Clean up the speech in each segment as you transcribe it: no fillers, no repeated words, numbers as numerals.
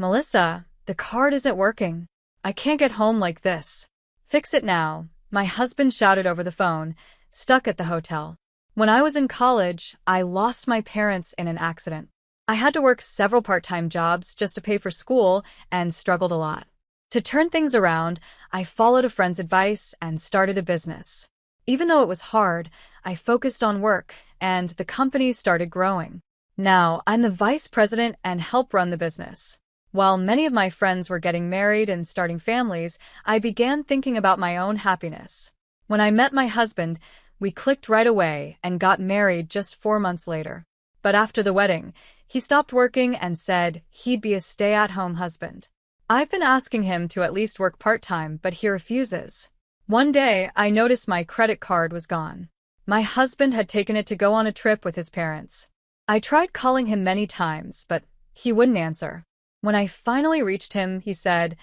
"Melissa, the card isn't working. I can't get home like this. Fix it now," my husband shouted over the phone, stuck at the hotel. When I was in college, I lost my parents in an accident. I had to work several part-time jobs just to pay for school and struggled a lot. To turn things around, I followed a friend's advice and started a business. Even though it was hard, I focused on work, and the company started growing. Now, I'm the vice president and help run the business. While many of my friends were getting married and starting families, I began thinking about my own happiness. When I met my husband, we clicked right away and got married just 4 months later. But after the wedding, he stopped working and said he'd be a stay-at-home husband. I've been asking him to at least work part-time, but he refuses. One day, I noticed my credit card was gone. My husband had taken it to go on a trip with his parents. I tried calling him many times, but he wouldn't answer. When I finally reached him, he said,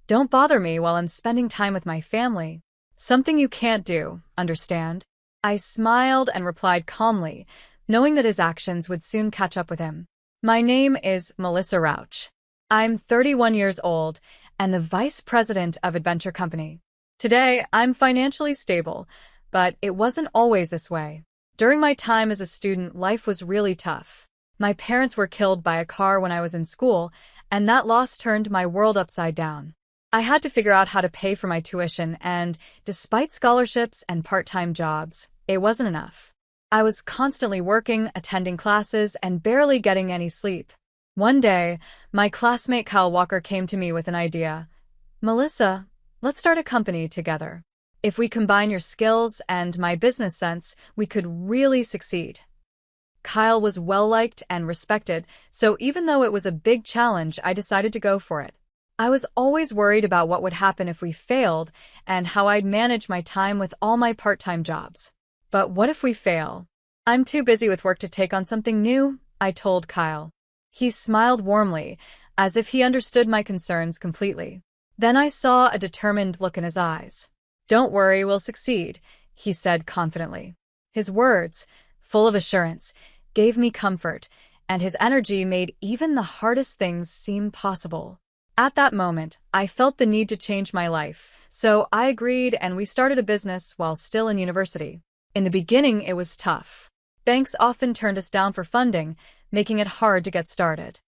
"Don't bother me while I'm spending time with my family. Something you can't do, understand?" I smiled and replied calmly, knowing that his actions would soon catch up with him. My name is Melissa Rauch. I'm 31 years old and the vice president of Adventure Company. Today, I'm financially stable, but it wasn't always this way. During my time as a student, life was really tough. My parents were killed by a car when I was in school, and that loss turned my world upside down. I had to figure out how to pay for my tuition, and despite scholarships and part-time jobs, it wasn't enough. I was constantly working, attending classes, and barely getting any sleep. One day, my classmate Kyle Walker came to me with an idea. "Melissa, let's start a company together. If we combine your skills and my business sense, we could really succeed." Kyle was well-liked and respected, so even though it was a big challenge, I decided to go for it. I was always worried about what would happen if we failed and how I'd manage my time with all my part-time jobs. But what if we fail? "I'm too busy with work to take on something new," I told Kyle. He smiled warmly, as if he understood my concerns completely. Then I saw a determined look in his eyes. "Don't worry, we'll succeed," he said confidently. His words, full of assurance, gave me comfort, and his energy made even the hardest things seem possible. At that moment, I felt the need to change my life, so I agreed and we started a business while still in university. In the beginning, it was tough. Banks often turned us down for funding, making it hard to get started.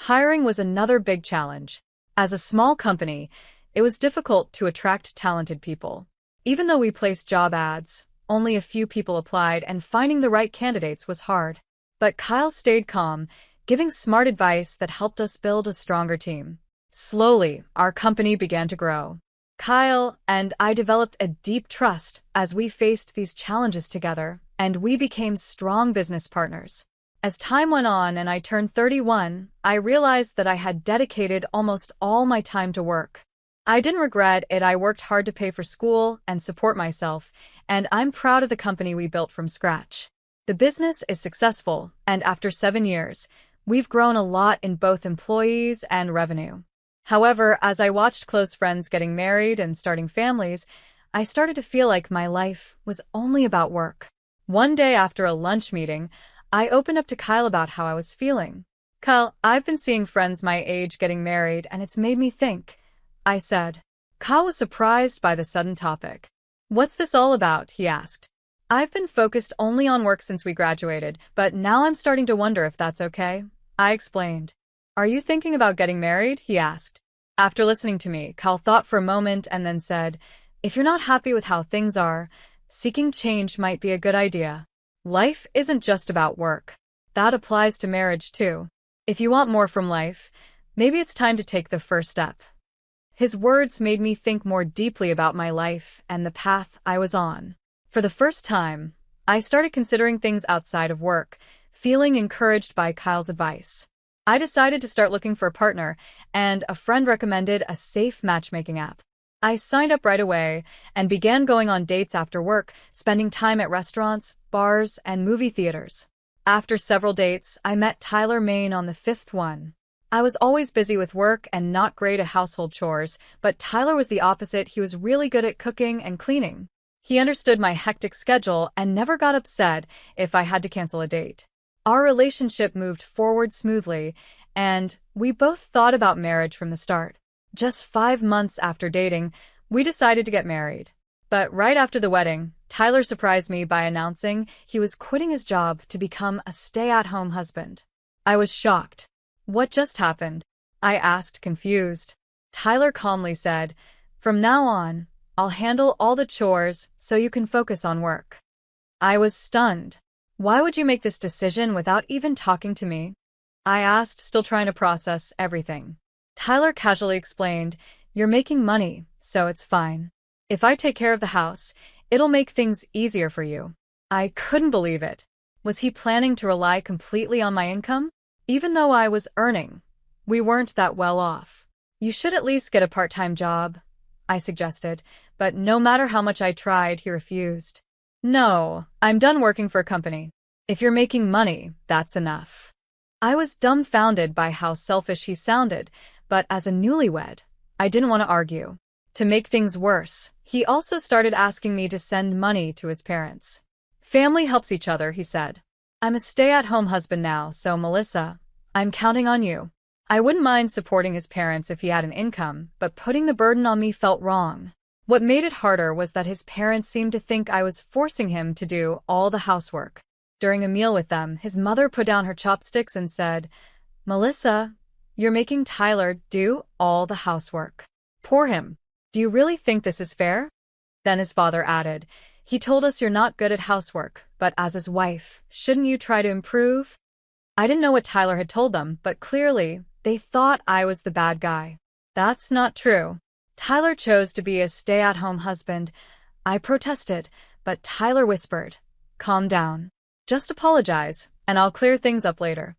Hiring was another big challenge. As a small company, it was difficult to attract talented people. Even though we placed job ads, only a few people applied, and finding the right candidates was hard. But Kyle stayed calm, giving smart advice that helped us build a stronger team. Slowly, our company began to grow. Kyle and I developed a deep trust as we faced these challenges together, and we became strong business partners. As time went on and I turned 31, I realized that I had dedicated almost all my time to work. I didn't regret it. I worked hard to pay for school and support myself, and I'm proud of the company we built from scratch. The business is successful, and after 7 years, we've grown a lot in both employees and revenue. However, as I watched close friends getting married and starting families, I started to feel like my life was only about work. One day after a lunch meeting, I opened up to Kyle about how I was feeling. "Kyle, I've been seeing friends my age getting married, and it's made me think," I said. Kyle was surprised by the sudden topic. "What's this all about?" he asked. "I've been focused only on work since we graduated, but now I'm starting to wonder if that's okay," I explained. "Are you thinking about getting married?" he asked. After listening to me, Kyle thought for a moment and then said, "If you're not happy with how things are, seeking change might be a good idea. Life isn't just about work. That applies to marriage too. If you want more from life, maybe it's time to take the first step." His words made me think more deeply about my life and the path I was on. For the first time, I started considering things outside of work, feeling encouraged by Kyle's advice. I decided to start looking for a partner, and a friend recommended a safe matchmaking app. I signed up right away and began going on dates after work, spending time at restaurants, bars, and movie theaters. After several dates, I met Tyler Main on the 5th one. I was always busy with work and not great at household chores, but Tyler was the opposite. He was really good at cooking and cleaning. He understood my hectic schedule and never got upset if I had to cancel a date. Our relationship moved forward smoothly, and we both thought about marriage from the start. Just 5 months after dating, we decided to get married. But right after the wedding, Tyler surprised me by announcing he was quitting his job to become a stay-at-home husband. I was shocked. What just happened? I asked, confused. Tyler calmly said, "From now on, I'll handle all the chores so you can focus on work." I was stunned. "Why would you make this decision without even talking to me?" I asked, still trying to process everything. Tyler casually explained, "You're making money, so it's fine. If I take care of the house, it'll make things easier for you." I couldn't believe it. Was he planning to rely completely on my income? Even though I was earning, we weren't that well off. "You should at least get a part-time job," I suggested, but no matter how much I tried, he refused. "No, I'm done working for a company. If you're making money, that's enough." I was dumbfounded by how selfish he sounded, but as a newlywed, I didn't want to argue. To make things worse, he also started asking me to send money to his parents. "Family helps each other," he said. "I'm a stay-at-home husband now, so Melissa, I'm counting on you." I wouldn't mind supporting his parents if he had an income, but putting the burden on me felt wrong. What made it harder was that his parents seemed to think I was forcing him to do all the housework. During a meal with them, his mother put down her chopsticks and said, "Melissa, you're making Tyler do all the housework. Poor him. Do you really think this is fair?" Then his father added, "He told us you're not good at housework, but as his wife, shouldn't you try to improve?" I didn't know what Tyler had told them, but clearly, they thought I was the bad guy. That's not true. Tyler chose to be a stay-at-home husband. I protested, but Tyler whispered, "Calm down. Just apologize, and I'll clear things up later."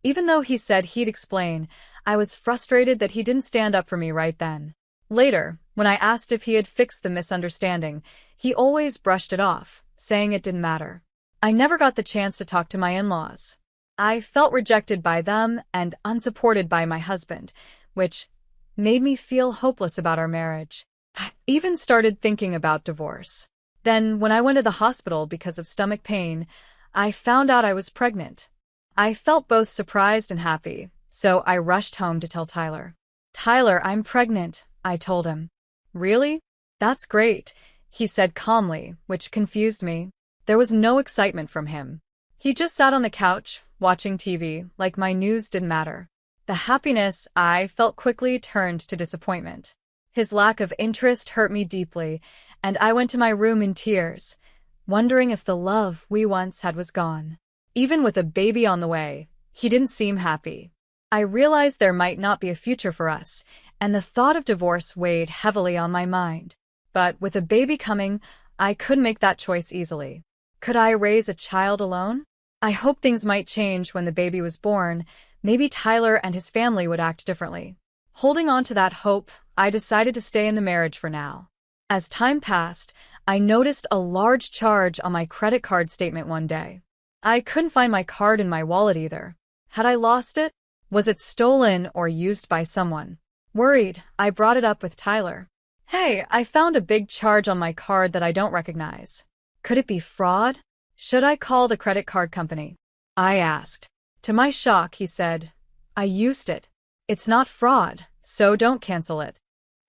Even though he said he'd explain, I was frustrated that he didn't stand up for me right then. Later, when I asked if he had fixed the misunderstanding, he always brushed it off, saying it didn't matter. I never got the chance to talk to my in-laws. I felt rejected by them and unsupported by my husband, which made me feel hopeless about our marriage. I even started thinking about divorce. Then, when I went to the hospital because of stomach pain, I found out I was pregnant. I felt both surprised and happy, so I rushed home to tell Tyler. "Tyler, I'm pregnant," I told him. "Really? That's great," he said calmly, which confused me. There was no excitement from him. He just sat on the couch, watching TV, like my news didn't matter. The happiness I felt quickly turned to disappointment. His lack of interest hurt me deeply, and I went to my room in tears, wondering if the love we once had was gone. Even with a baby on the way, he didn't seem happy. I realized there might not be a future for us, and the thought of divorce weighed heavily on my mind. But with a baby coming, I couldn't make that choice easily. Could I raise a child alone? I hoped things might change when the baby was born. Maybe Tyler and his family would act differently. Holding on to that hope, I decided to stay in the marriage for now. As time passed, I noticed a large charge on my credit card statement one day. I couldn't find my card in my wallet either. Had I lost it? Was it stolen or used by someone? Worried, I brought it up with Tyler. "Hey, I found a big charge on my card that I don't recognize. Could it be fraud? Should I call the credit card company?" I asked. To my shock, he said, "I used it. It's not fraud, so don't cancel it."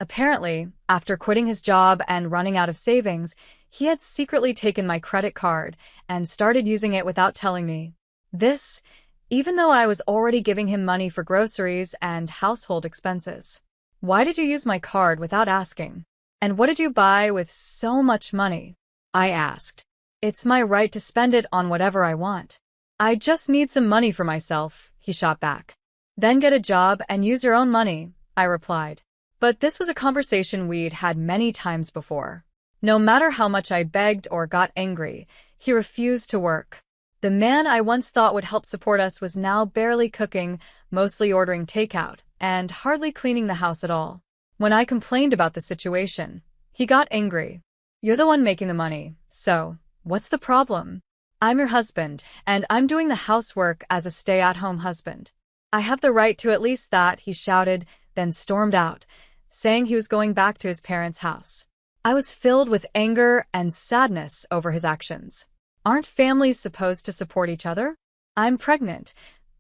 Apparently, after quitting his job and running out of savings, he had secretly taken my credit card and started using it without telling me. This, even though I was already giving him money for groceries and household expenses. "Why did you use my card without asking? And what did you buy with so much money?" I asked. "It's my right to spend it on whatever I want. I just need some money for myself," he shot back. "Then get a job and use your own money," I replied. But this was a conversation we'd had many times before. No matter how much I begged or got angry, he refused to work. The man I once thought would help support us was now barely cooking, mostly ordering takeout, and hardly cleaning the house at all. When I complained about the situation, he got angry. "You're the one making the money, so what's the problem? I'm your husband, and I'm doing the housework as a stay-at-home husband. I have the right to at least that," he shouted, then stormed out, saying he was going back to his parents' house. I was filled with anger and sadness over his actions. Aren't families supposed to support each other? I'm pregnant,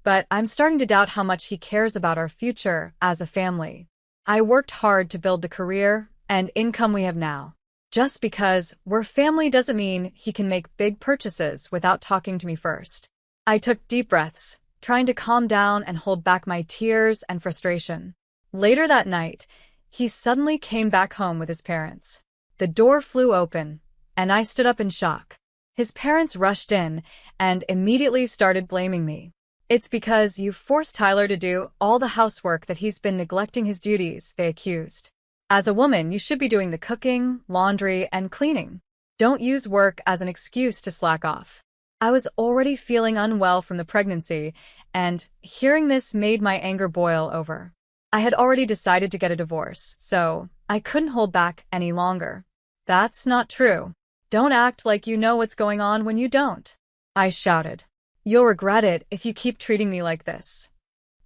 but I'm starting to doubt how much he cares about our future as a family. I worked hard to build the career and income we have now. Just because we're family doesn't mean he can make big purchases without talking to me first. I took deep breaths, trying to calm down and hold back my tears and frustration. Later that night, he suddenly came back home with his parents. The door flew open, and I stood up in shock. His parents rushed in and immediately started blaming me. "It's because you forced Tyler to do all the housework that he's been neglecting his duties," they accused. "As a woman, you should be doing the cooking, laundry, and cleaning. Don't use work as an excuse to slack off." I was already feeling unwell from the pregnancy, and hearing this made my anger boil over. I had already decided to get a divorce, so I couldn't hold back any longer. "That's not true. Don't act like you know what's going on when you don't," I shouted. "You'll regret it if you keep treating me like this."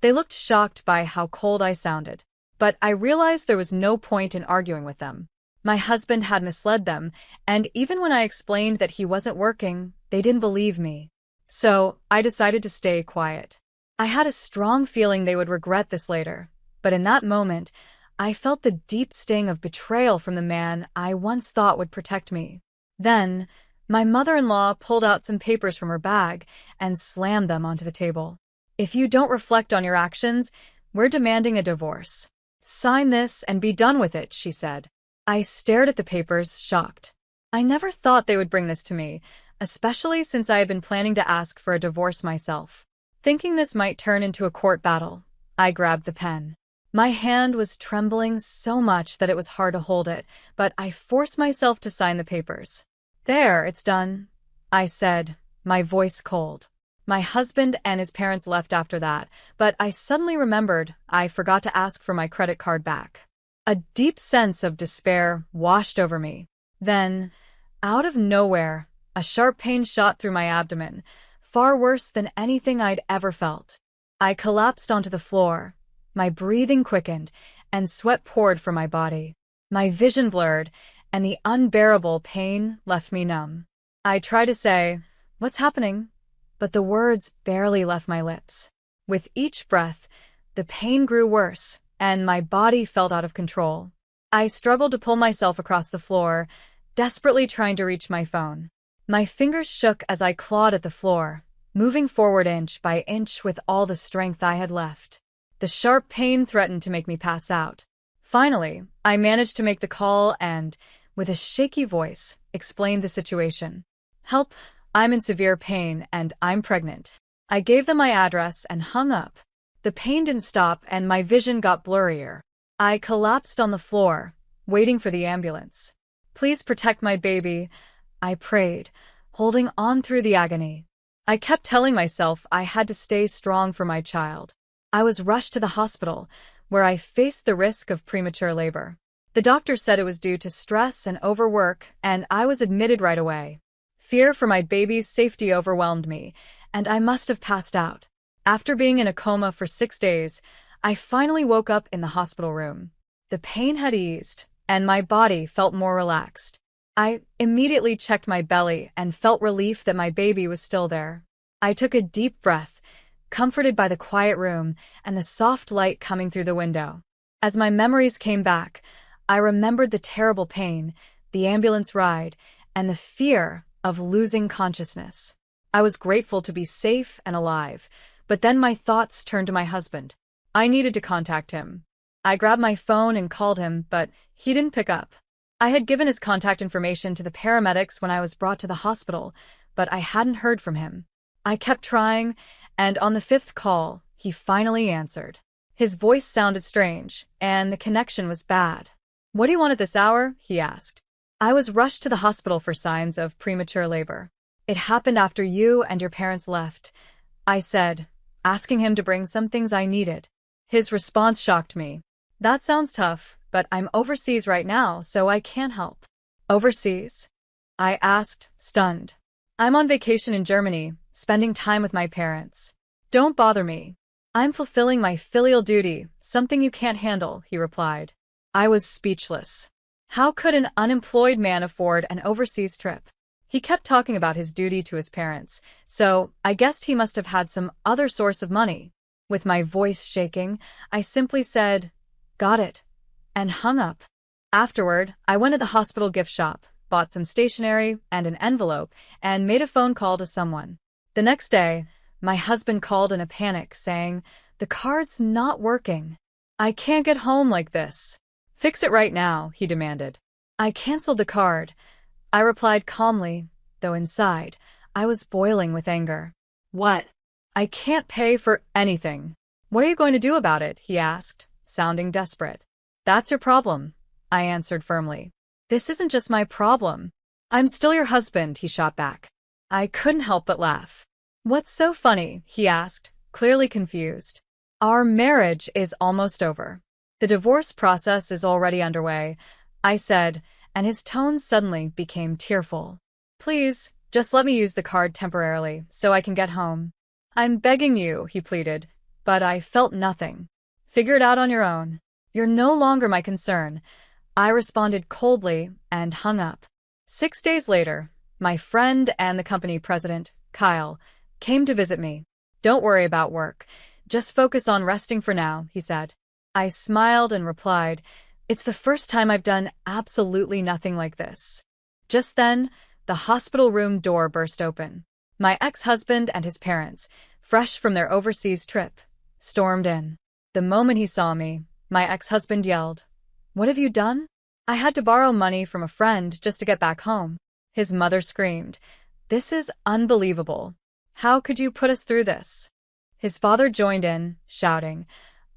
They looked shocked by how cold I sounded, but I realized there was no point in arguing with them. My husband had misled them, and even when I explained that he wasn't working, they didn't believe me. So I decided to stay quiet. I had a strong feeling they would regret this later, but in that moment, I felt the deep sting of betrayal from the man I once thought would protect me. Then, my mother-in-law pulled out some papers from her bag and slammed them onto the table. "If you don't reflect on your actions, we're demanding a divorce. Sign this and be done with it," she said. I stared at the papers, shocked. I never thought they would bring this to me, especially since I had been planning to ask for a divorce myself. Thinking this might turn into a court battle, I grabbed the pen. My hand was trembling so much that it was hard to hold it, but I forced myself to sign the papers. "There, it's done," I said, my voice cold. My husband and his parents left after that, but I suddenly remembered I forgot to ask for my credit card back. A deep sense of despair washed over me. Then, out of nowhere, a sharp pain shot through my abdomen, far worse than anything I'd ever felt. I collapsed onto the floor. My breathing quickened, and sweat poured from my body. My vision blurred, and the unbearable pain left me numb. I tried to say, "What's happening?" but the words barely left my lips. With each breath, the pain grew worse, and my body felt out of control. I struggled to pull myself across the floor, desperately trying to reach my phone. My fingers shook as I clawed at the floor, moving forward inch by inch with all the strength I had left. The sharp pain threatened to make me pass out. Finally, I managed to make the call and, with a shaky voice, explained the situation. "Help, I'm in severe pain and I'm pregnant." I gave them my address and hung up. The pain didn't stop and my vision got blurrier. I collapsed on the floor, waiting for the ambulance. "Please protect my baby," I prayed, holding on through the agony. I kept telling myself I had to stay strong for my child. I was rushed to the hospital, where I faced the risk of premature labor. The doctor said it was due to stress and overwork, and I was admitted right away. Fear for my baby's safety overwhelmed me, and I must have passed out. After being in a coma for 6 days, I finally woke up in the hospital room. The pain had eased, and my body felt more relaxed. I immediately checked my belly and felt relief that my baby was still there. I took a deep breath, comforted by the quiet room and the soft light coming through the window. As my memories came back, I remembered the terrible pain, the ambulance ride, and the fear of losing consciousness. I was grateful to be safe and alive, but then my thoughts turned to my husband. I needed to contact him. I grabbed my phone and called him, but he didn't pick up. I had given his contact information to the paramedics when I was brought to the hospital, but I hadn't heard from him. I kept trying, and on the 5th call, he finally answered. His voice sounded strange, and the connection was bad. "What do you want at this hour?" he asked. "I was rushed to the hospital for signs of premature labor. It happened after you and your parents left," I said, asking him to bring some things I needed. His response shocked me. "That sounds tough, but I'm overseas right now, so I can't help." "Overseas?" I asked, stunned. "I'm on vacation in Germany, spending time with my parents. Don't bother me. I'm fulfilling my filial duty, something you can't handle," he replied. I was speechless. How could an unemployed man afford an overseas trip? He kept talking about his duty to his parents, so I guessed he must have had some other source of money. With my voice shaking, I simply said, "Got it," and hung up. Afterward, I went to the hospital gift shop, bought some stationery and an envelope, and made a phone call to someone. The next day, my husband called in a panic, saying, "The card's not working. I can't get home like this. Fix it right now," he demanded. I canceled the card. I replied calmly, though inside, I was boiling with anger. "What?" "I can't pay for anything." "What are you going to do about it?" he asked, sounding desperate. "That's your problem," I answered firmly. "This isn't just my problem. I'm still your husband," he shot back. I couldn't help but laugh. "What's so funny?" he asked, clearly confused. "Our marriage is almost over. The divorce process is already underway," I said, and his tone suddenly became tearful. "Please, just let me use the card temporarily so I can get home." "I'm begging you," he pleaded, but I felt nothing. "Figure it out on your own. You're no longer my concern," I responded coldly and hung up. 6 days later, my friend and the company president, Kyle, came to visit me. "Don't worry about work. Just focus on resting for now," he said. I smiled and replied, "It's the first time I've done absolutely nothing like this." Just then, the hospital room door burst open. My ex-husband and his parents, fresh from their overseas trip, stormed in. The moment he saw me, my ex-husband yelled, "What have you done?" "I had to borrow money from a friend just to get back home." His mother screamed, "This is unbelievable. How could you put us through this?" His father joined in, shouting,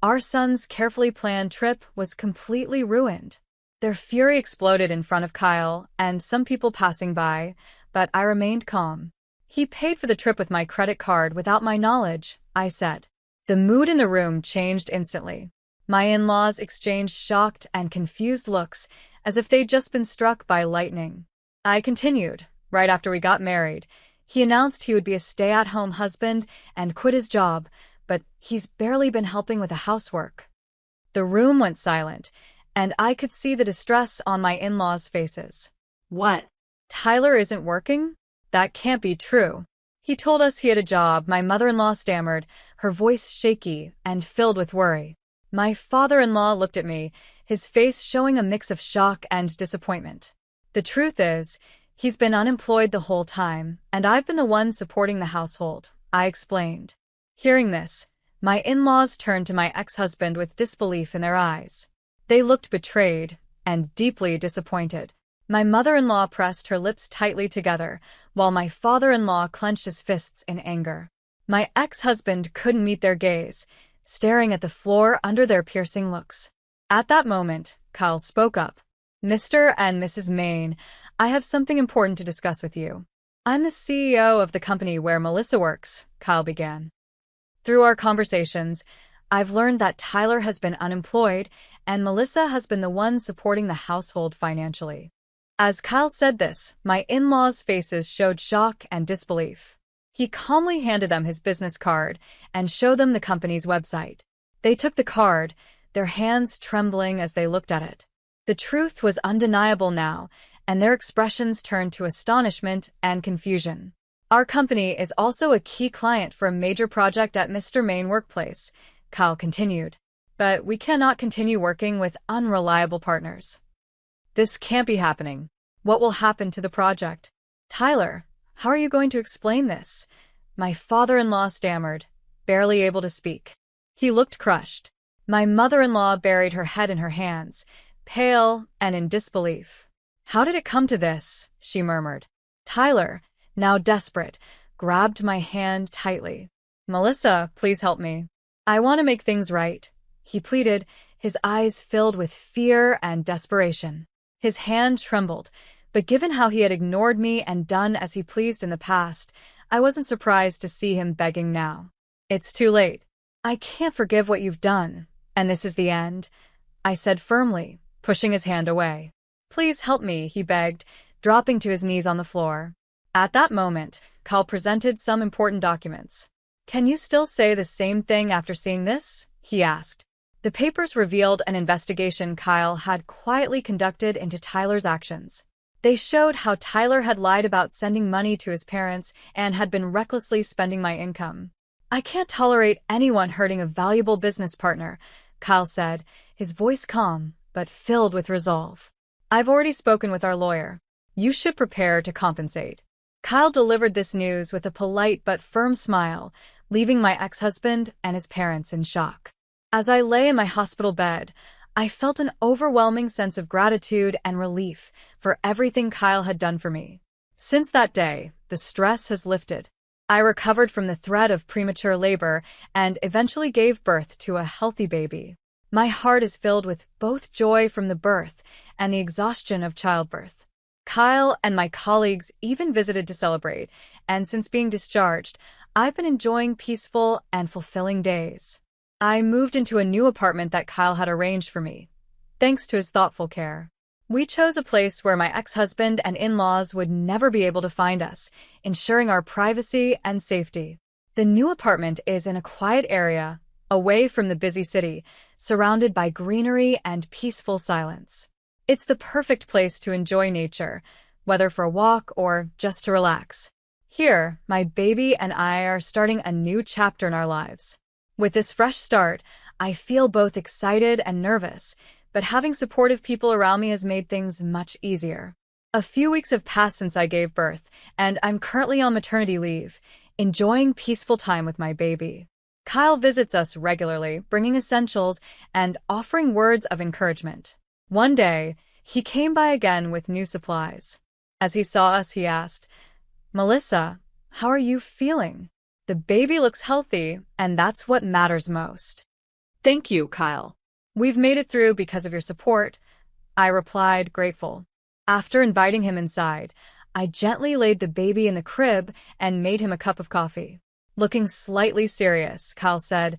"Our son's carefully planned trip was completely ruined." Their fury exploded in front of Kyle and some people passing by, but I remained calm. "He paid for the trip with my credit card without my knowledge," I said. The mood in the room changed instantly. My in-laws exchanged shocked and confused looks, as if they'd just been struck by lightning. I continued. "Right after we got married, he announced he would be a stay-at-home husband and quit his job, but he's barely been helping with the housework." The room went silent, and I could see the distress on my in-laws' faces. "What?" "Tyler isn't working? That can't be true. He told us he had a job," my mother-in-law stammered, her voice shaky and filled with worry. My father-in-law looked at me, his face showing a mix of shock and disappointment. "The truth is, he's been unemployed the whole time, and I've been the one supporting the household," I explained. Hearing this, my in-laws turned to my ex-husband with disbelief in their eyes. They looked betrayed and deeply disappointed. My mother-in-law pressed her lips tightly together, while my father-in-law clenched his fists in anger. My ex-husband couldn't meet their gaze, staring at the floor under their piercing looks. At that moment, Kyle spoke up. "Mr. and Mrs. Maine, I have something important to discuss with you." "I'm the CEO of the company where Melissa works," Kyle began. "Through our conversations, I've learned that Tyler has been unemployed and Melissa has been the one supporting the household financially." As Kyle said this, my in-laws' faces showed shock and disbelief. He calmly handed them his business card and showed them the company's website. They took the card, their hands trembling as they looked at it. The truth was undeniable now, and their expressions turned to astonishment and confusion. "Our company is also a key client for a major project at Mr. Maine Workplace," Kyle continued. "But we cannot continue working with unreliable partners. This can't be happening. What will happen to the project?" "Tyler, how are you going to explain this?" my father-in-law stammered, barely able to speak. He looked crushed. My mother-in-law buried her head in her hands, pale and in disbelief. "How did it come to this?" she murmured. Tyler, now desperate, grabbed my hand tightly. "Melissa, please help me. I want to make things right," he pleaded, his eyes filled with fear and desperation. His hand trembled, but given how he had ignored me and done as he pleased in the past, I wasn't surprised to see him begging now. "It's too late. I can't forgive what you've done, and this is the end," I said firmly, pushing his hand away. "Please help me," he begged, dropping to his knees on the floor. At that moment, Kyle presented some important documents. "Can you still say the same thing after seeing this?" he asked. The papers revealed an investigation Kyle had quietly conducted into Tyler's actions. They showed how Tyler had lied about sending money to his parents and had been recklessly spending my income. "I can't tolerate anyone hurting a valuable business partner," Kyle said, his voice calm but filled with resolve. "I've already spoken with our lawyer. You should prepare to compensate." Kyle delivered this news with a polite but firm smile, leaving my ex-husband and his parents in shock. As I lay in my hospital bed, I felt an overwhelming sense of gratitude and relief for everything Kyle had done for me. Since that day, the stress has lifted. I recovered from the threat of premature labor and eventually gave birth to a healthy baby. My heart is filled with both joy from the birth and the exhaustion of childbirth. Kyle and my colleagues even visited to celebrate, and since being discharged, I've been enjoying peaceful and fulfilling days. I moved into a new apartment that Kyle had arranged for me, thanks to his thoughtful care. We chose a place where my ex-husband and in-laws would never be able to find us, ensuring our privacy and safety. The new apartment is in a quiet area, away from the busy city, surrounded by greenery and peaceful silence. It's the perfect place to enjoy nature, whether for a walk or just to relax. Here, my baby and I are starting a new chapter in our lives. With this fresh start, I feel both excited and nervous, but having supportive people around me has made things much easier. A few weeks have passed since I gave birth, and I'm currently on maternity leave, enjoying peaceful time with my baby. Kyle visits us regularly, bringing essentials and offering words of encouragement. One day, he came by again with new supplies. As he saw us, he asked, "Melissa, how are you feeling? The baby looks healthy, and that's what matters most." "Thank you, Kyle." "We've made it through because of your support," I replied, grateful. After inviting him inside, I gently laid the baby in the crib and made him a cup of coffee. Looking slightly serious, Kyle said,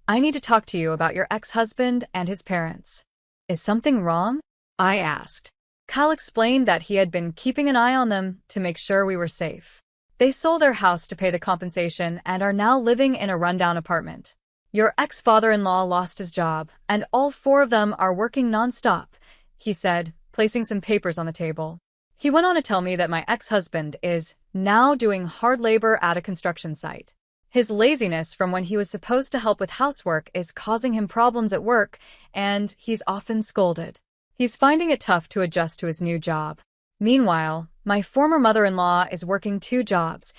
"I need to talk to you about your ex-husband and his parents." "Is something wrong?" I asked. Kyle explained that he had been keeping an eye on them to make sure we were safe. "They sold their house to pay the compensation and are now living in a rundown apartment. Your ex-father-in-law lost his job, and all four of them are working nonstop," he said, placing some papers on the table. He went on to tell me that my ex-husband is now doing hard labor at a construction site. His laziness from when he was supposed to help with housework is causing him problems at work, and he's often scolded. He's finding it tough to adjust to his new job. Meanwhile, my former mother-in-law is working 2 jobs,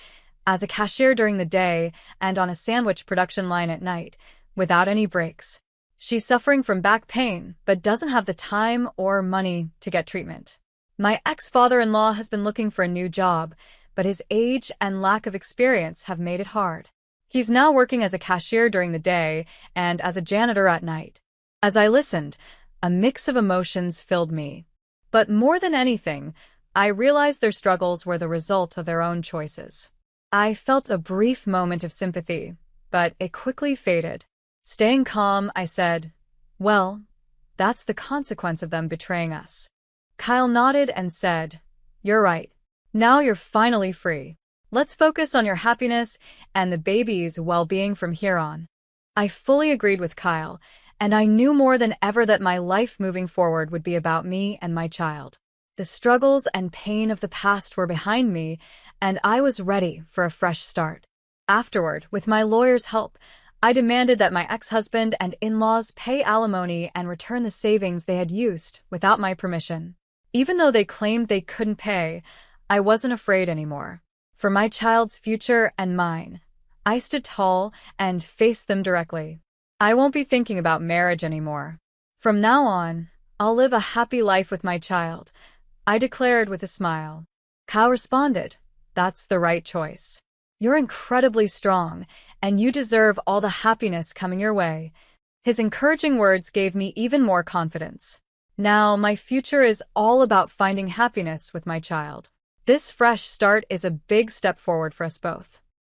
as a cashier during the day and on a sandwich production line at night, without any breaks. She's suffering from back pain, but doesn't have the time or money to get treatment. My ex-father-in-law has been looking for a new job, but his age and lack of experience have made it hard. He's now working as a cashier during the day and as a janitor at night. As I listened, a mix of emotions filled me. But more than anything, I realized their struggles were the result of their own choices. I felt a brief moment of sympathy, but it quickly faded. Staying calm, I said, "Well, that's the consequence of them betraying us." Kyle nodded and said, "You're right. Now you're finally free. Let's focus on your happiness and the baby's well-being from here on." I fully agreed with Kyle, and I knew more than ever that my life moving forward would be about me and my child. The struggles and pain of the past were behind me, and I was ready for a fresh start. Afterward, with my lawyer's help, I demanded that my ex-husband and in-laws pay alimony and return the savings they had used without my permission. Even though they claimed they couldn't pay, I wasn't afraid anymore. For my child's future and mine, I stood tall and faced them directly. I won't be thinking about marriage anymore. From now on, I'll live a happy life with my child, I declared with a smile. Kyle responded, "That's the right choice. You're incredibly strong, and you deserve all the happiness coming your way." His encouraging words gave me even more confidence. Now, my future is all about finding happiness with my child. This fresh start is a big step forward for us both.